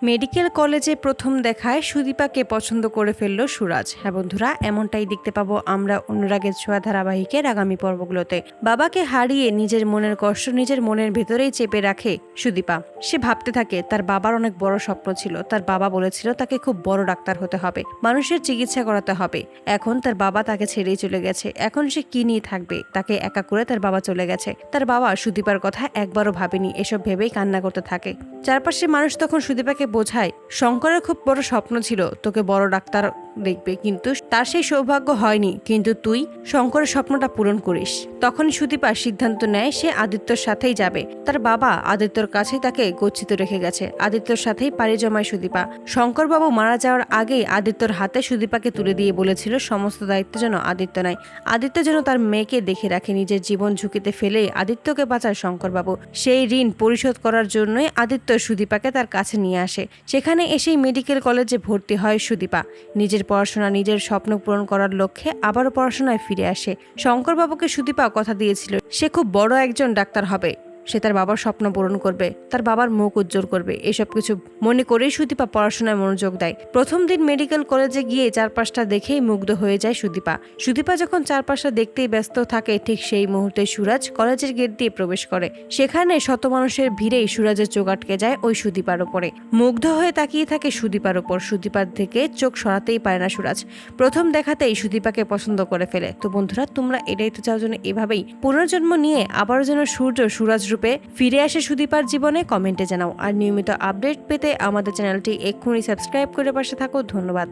Medical কলেজে প্রথম দেখায় সুদীপাকে পছন্দ করে ফেলল সুরাজ। হ্যাঁ বন্ধুরা, এমনটাই দেখতে পাবো আমরা অনুরাগের ছোঁয়া ধারাবাহিকের আগামী পর্বগুলোতে। বাবাকে হারিয়ে নিজের মনের কষ্ট নিজের মনের ভেতরেই চেপে রাখে সুদীপা। সে ভাবতে থাকে তার বাবার অনেক বড় স্বপ্ন ছিল, তার বাবা বলেছিল তাকে খুব বড় ডাক্তার হতে হবে, মানুষের চিকিৎসা করাতে হবে। এখন তার বাবা তাকে ছেড়েই চলে গেছে, এখন সে কি নিয়ে থাকবে? তাকে একা করে তার বাবা চলে গেছে। তার বাবা সুদীপার কথা একবারও ভাবেনি, এসব ভেবেই কান্না করতে থাকে। চারপাশে মানুষ তখন সুদীপাকে বোঝায় শঙ্করের খুব বড় স্বপ্ন ছিল তোকে বড় ডাক্তার দেখবে, কিন্তু তার সেই সৌভাগ্য হয়নি, কিন্তু তুই শঙ্করের স্বপ্নটা পূরণ করিস। তখনই সুদীপা সিদ্ধান্ত নেয় সে আদিত্যর সাথেই যাবে। তার বাবা আদিত্যর কাছেই তাকে গচ্ছিত রেখে গেছে। আদিত্যর সাথেই পাড়ি জমায় সুদীপা। শঙ্করবাবু মারা যাওয়ার আগেই আদিত্যর হাতে সুদীপাকে তুলে দিয়ে বলেছিল সমস্ত দায়িত্ব যেন আদিত্য নেয়। আদিত্য যেন তার মেয়েকে দেখে রাখে। নিজের জীবন ঝুঁকিতে ফেলে আদিত্যকে বাঁচায় শঙ্করবাবু। সেই ঋণ পরিশোধ করার জন্যই আদিত্য সুদীপাকে তার কাছে নিয়ে আসে। সেখানে এসেই মেডিকেল কলেজে ভর্তি হয় সুদীপা। নিজের পড়াশোনা নিজের স্বপ্ন পূরণ করার লক্ষ্যে আবারও পড়াশোনায় ফিরে আসে। শঙ্করবাবুকে সুদীপা কথা দিয়েছিল সে খুব বড় একজন ডাক্তার হবে, সে তার বাবার স্বপ্ন পূরণ করবে, তার বাবার মুখ উজ্জ্বল করবে। এসব কিছু মনে করেই সুদীপা পড়াশোনায় মনোযোগ দেয়। প্রথম দিন মেডিকেল কলেজে গিয়ে চারপাশটা দেখেই মুগ্ধ হয়ে যায় সুদীপা। সুদীপা যখন চারপাশটা দেখতেই ব্যস্ত থাকে, ঠিক সেই মুহূর্তে সুরাজ কলেজের গেট দিয়ে প্রবেশ করে। সেখানে শত মানুষের ভিড়েই সুরাজের চোখ আটকে যায় ওই সুদীপার ওপরে। মুগ্ধ হয়ে তাকিয়ে থাকে সুদীপার ওপর। সুদীপার থেকে চোখ সরাতেই পারে না সুরাজ। প্রথম দেখাতেই সুদীপাকে পছন্দ করে ফেলে। তো বন্ধুরা, তোমরা এটাই তো চাও যেন এভাবেই পুনর্জন্ম নিয়ে আবারও যেন সূর্য সুরাজ রূপে ফিরে আসে সুদীপার জীবনে? কমেন্টে জানাও। আর নিয়মিত আপডেট পেতে আমাদের চ্যানেলটি এক্ষুনি সাবস্ক্রাইব করে পাশে থাকো। ধন্যবাদ।